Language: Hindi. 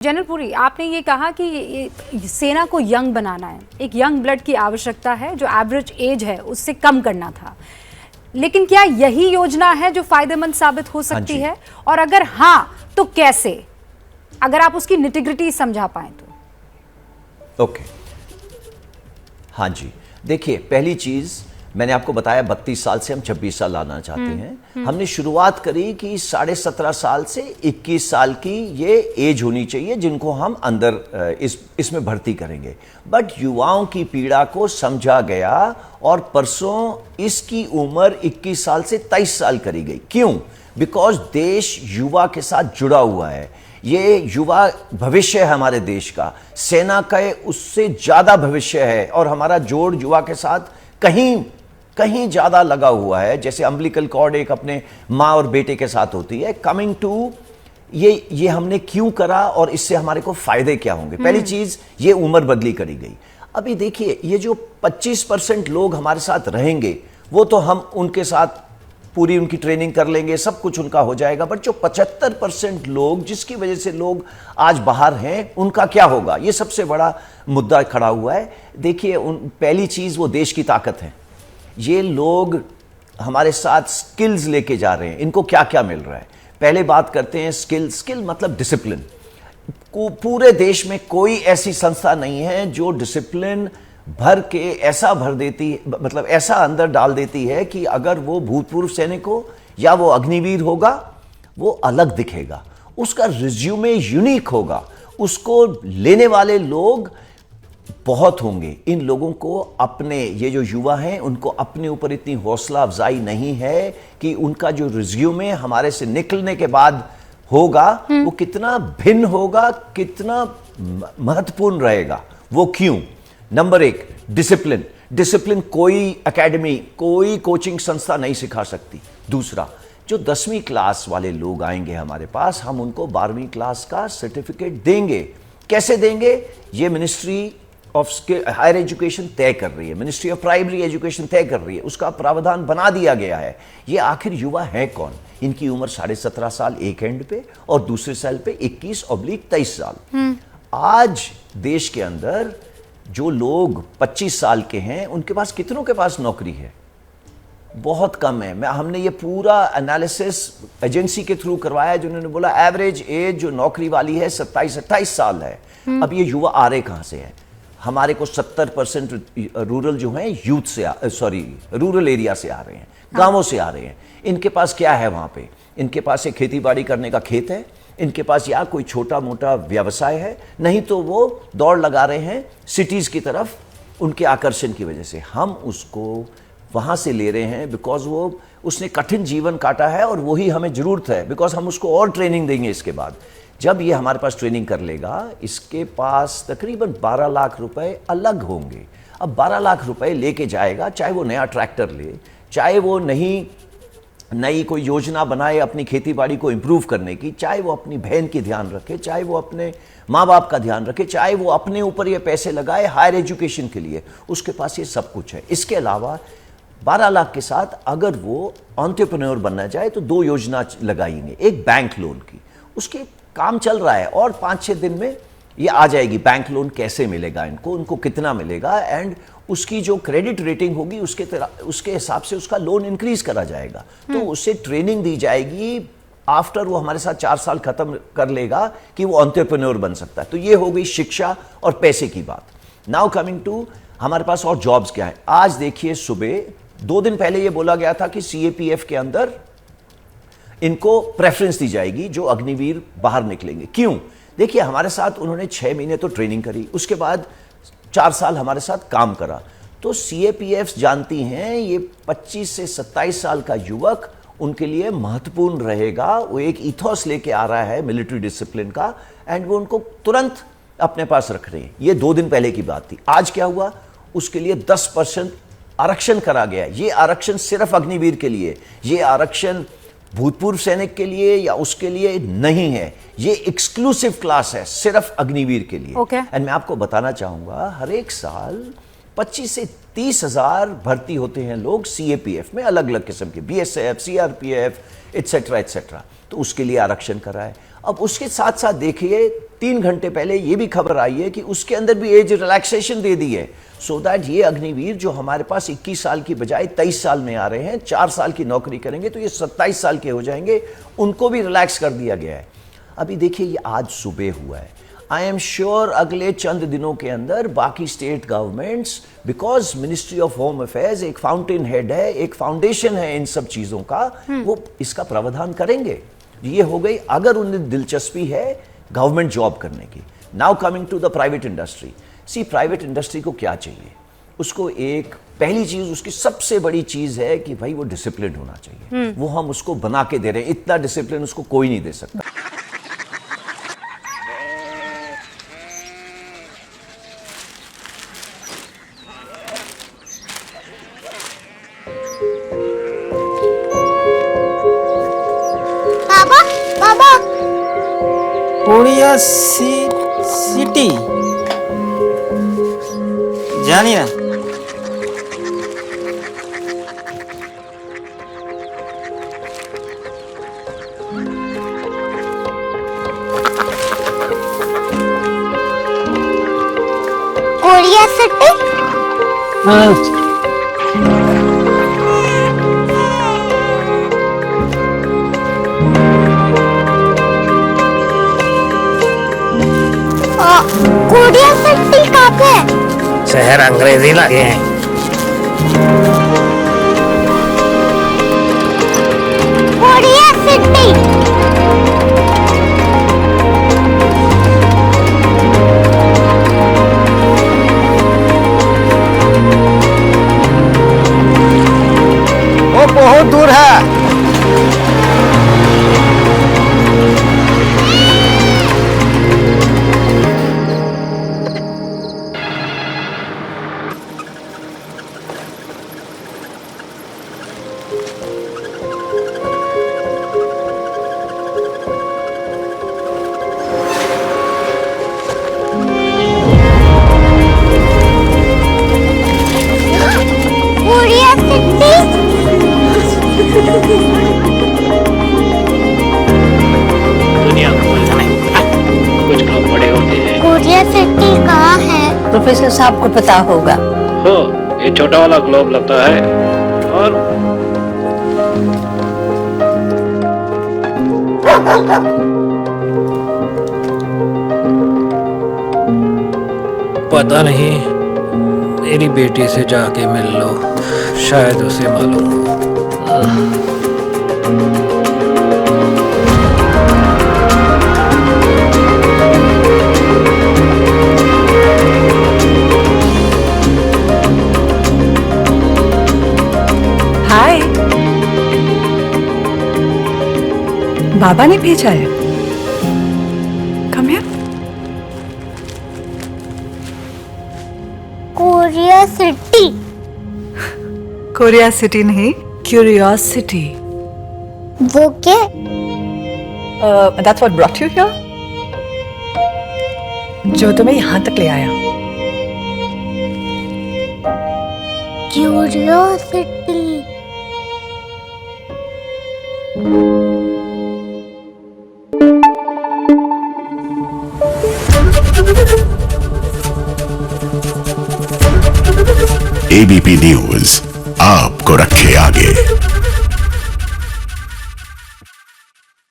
जनरल पुरी, आपने ये कहा कि ये सेना को यंग बनाना है, एक यंग ब्लड की आवश्यकता है, जो एवरेज एज है उससे कम करना था। लेकिन क्या यही योजना है जो फायदेमंद साबित हो सकती है, और अगर हाँ तो कैसे, अगर आप उसकी निटिग्रिटी समझा पाए तो। ओके, हाँ जी, देखिए पहली चीज मैंने आपको बताया 32 साल से हम 26 साल लाना चाहते हैं। हमने शुरुआत करी कि 17.5 साल से 21 साल की ये एज होनी चाहिए जिनको हम अंदर इसमें भर्ती करेंगे। बट युवाओं की पीड़ा को समझा गया और परसों इसकी उम्र 21 साल से 23 साल करी गई। क्यों? बिकॉज देश युवा के साथ जुड़ा हुआ है। ये युवा भविष्य है हमारे देश का, सेना का उससे ज्यादा भविष्य है और हमारा जोड़ युवा के साथ कहीं ज्यादा लगा हुआ है। जैसे अम्बिलिकल कॉर्ड एक अपने माँ और बेटे के साथ होती है। कमिंग टू ये हमने क्यों करा और इससे हमारे को फायदे क्या होंगे। पहली चीज, ये उम्र बदली करी गई। अभी देखिए, ये जो 25% लोग हमारे साथ रहेंगे वो तो हम उनके साथ पूरी उनकी ट्रेनिंग कर लेंगे, सब कुछ उनका हो जाएगा। बट जो 75% लोग जिसकी वजह से लोग आज बाहर हैं, उनका क्या होगा? ये सबसे बड़ा मुद्दा खड़ा हुआ है। देखिए, पहली चीज वो देश की ताकत है। ये लोग हमारे साथ स्किल्स लेके जा रहे हैं। इनको क्या क्या मिल रहा है? पहले बात करते हैं स्किल मतलब डिसिप्लिन। पूरे देश में कोई ऐसी संस्था नहीं है जो डिसिप्लिन भर के ऐसा भर देती, मतलब ऐसा अंदर डाल देती है कि अगर वो भूतपूर्व सैनिक हो या वो अग्निवीर होगा, वो अलग दिखेगा, उसका रिज्यूमे यूनिक होगा, उसको लेने वाले लोग बहुत होंगे। इन लोगों को अपने, ये जो युवा हैं, उनको अपने ऊपर इतनी हौसला अफजाई नहीं है कि उनका जो रिज्यूमे हमारे से निकलने के बाद होगा वो कितना भिन्न होगा, कितना महत्वपूर्ण रहेगा। वो क्यों? नंबर एक, डिसिप्लिन कोई एकेडमी, कोई कोचिंग संस्था नहीं सिखा सकती। दूसरा, जो 10वीं क्लास वाले लोग आएंगे हमारे पास, हम उनको 12वीं क्लास का सर्टिफिकेट देंगे। कैसे देंगे? ये मिनिस्ट्री ऑफ हायर एजुकेशन तय कर रही है, मिनिस्ट्री ऑफ प्राइमरी एजुकेशन तय कर रही है, उसका प्रावधान बना दिया गया है। ये आखिर युवा है कौन? इनकी उम्र 17.5 साल एक एंड पे और दूसरे साल पे 21/23 साल। आज देश के अंदर जो लोग 25 साल के हैं, उनके पास कितनों के पास नौकरी है? बहुत कम है। हमने ये पूरा एनालिसिस एजेंसी के थ्रू करवाया जिन्होंने बोला एवरेज एज जो नौकरी वाली है 27-28 साल है। अब ये युवा आ रहे कहां से हैं? हमारे को 70% रूरल जो हैं यूथ से रूरल एरिया से आ रहे हैं, गांवों से आ रहे हैं। इनके पास क्या है वहां पे? इनके पास एक खेती बाड़ी करने का खेत है, इनके पास या कोई छोटा मोटा व्यवसाय है, नहीं तो वो दौड़ लगा रहे हैं सिटीज की तरफ उनके आकर्षण की वजह से। हम उसको वहां से ले रहे हैं बिकॉज उसने कठिन जीवन काटा है और वही हमें जरूरत है, बिकॉज हम उसको और ट्रेनिंग देंगे इसके बाद। जब ये हमारे पास ट्रेनिंग कर लेगा, इसके पास तकरीबन 12 लाख रुपए अलग होंगे। अब 12 लाख रुपए लेके जाएगा, चाहे वो नया ट्रैक्टर ले, चाहे वो नई कोई योजना बनाए अपनी खेती बाड़ी को इंप्रूव करने की, चाहे वो अपनी बहन की ध्यान रखे, चाहे वो अपने माँ बाप का ध्यान रखे, चाहे वो अपने ऊपर ये पैसे लगाए हायर एजुकेशन के लिए, उसके पास ये सब कुछ है। इसके अलावा 12 लाख के साथ अगर वो एंटरप्रेन्योर बनना चाहे तो 2 योजना लगाएंगे। एक बैंक लोन की, उसके काम चल रहा है और 5-6 दिन में ये आ जाएगी। बैंक लोन कैसे मिलेगा उनको कितना मिलेगा, एंड उसकी जो क्रेडिट रेटिंग होगी उसके हिसाब से उसका लोन इंक्रीज करा जाएगा। तो उससे ट्रेनिंग दी जाएगी। आफ्टर वो हमारे साथ 4 साल खत्म कर लेगा कि वो एंटरप्रेन्योर बन सकता है। तो ये हो गई शिक्षा और पैसे की बात। नाउ कमिंग टू हमारे पास और जॉब्स क्या है। आज देखिए, सुबह 2 दिन पहले ये बोला गया था कि CAPF के अंदर इनको प्रेफरेंस दी जाएगी जो अग्निवीर बाहर निकलेंगे। क्यों? देखिए, हमारे साथ उन्होंने 6 महीने तो ट्रेनिंग करी, उसके बाद 4 साल हमारे साथ काम करा। तो CAPF जानती हैं ये 25 से 27 साल का युवक उनके लिए महत्वपूर्ण रहेगा। वो एक इथोस लेके आ रहा है मिलिट्री डिसिप्लिन का, एंड वो उनको तुरंत अपने पास रख रहे हैं। ये 2 दिन पहले की बात थी। आज क्या हुआ? उसके लिए 10% आरक्षण करा गया। ये आरक्षण सिर्फ अग्निवीर के लिए, ये आरक्षण भूतपूर्व सैनिक के लिए या उसके लिए नहीं है। ये एक्सक्लूसिव क्लास है सिर्फ अग्निवीर के लिए। Okay. एंड मैं आपको बताना चाहूंगा, हर एक साल 25 से 30 हजार भर्ती होते हैं लोग सीएपीएफ में, अलग अलग किस्म के, बीएसएफ, सीआरपीएफ, एटसेट्रा एटसेट्रा। तो उसके लिए आरक्षण करा है। अब उसके साथ साथ देखिए 3 घंटे पहले ये भी खबर आई है कि उसके अंदर भी एज रिलैक्सेशन दे दी है, सो दैट ये अग्निवीर जो हमारे पास 21 साल की बजाय 23 साल में आ रहे हैं, 4 साल की नौकरी करेंगे तो ये 27 साल के हो जाएंगे, उनको भी रिलैक्स कर दिया गया है। अभी देखिए ये आज सुबह हुआ है। आई एम श्योर अगले चंद दिनों के अंदर बाकी state governments, because ministry of home affairs एक फाउंटेन हेड है, एक फाउंडेशन है इन सब चीजों का, वो इसका प्रावधान करेंगे। ये हो गई अगर उन्हें दिलचस्पी है गवर्नमेंट जॉब करने की। Now coming to the private industry. See private industry को क्या चाहिए? उसको एक पहली चीज, उसकी सबसे बड़ी चीज है कि भाई वो डिसिप्लिन होना चाहिए। वो हम उसको बना के दे रहे हैं, इतना डिसिप्लिन उसको कोई नहीं दे सकता। कोरिया सिटी जानी ना। Korea city? कोरिया सिटी कहाँ पे है? शहर अंग्रेजी लगे हैं। Korea city. वो बहुत दूर है। Korea city? दुनिया को बोलना नहीं, कुछ लोग बड़े होते हैं। कोरिया सिटी कहाँ है? प्रोफेसर साहब को पता होगा। हो, ये छोटा वाला ग्लोब लगता है और पता नहीं, मेरी बेटी से जाके मिल लो, शायद उसे मालूम हो। हाय, बाबा ने भेजा है। Come here. Korea city? Korea city नहीं, क्यूरियोसिटी। वो क्या? That's what brought you here? जो तुम्हें यहाँ तक ले आया। क्यूरियोसिटी। एबीपी न्यूज आपको रखे आगे।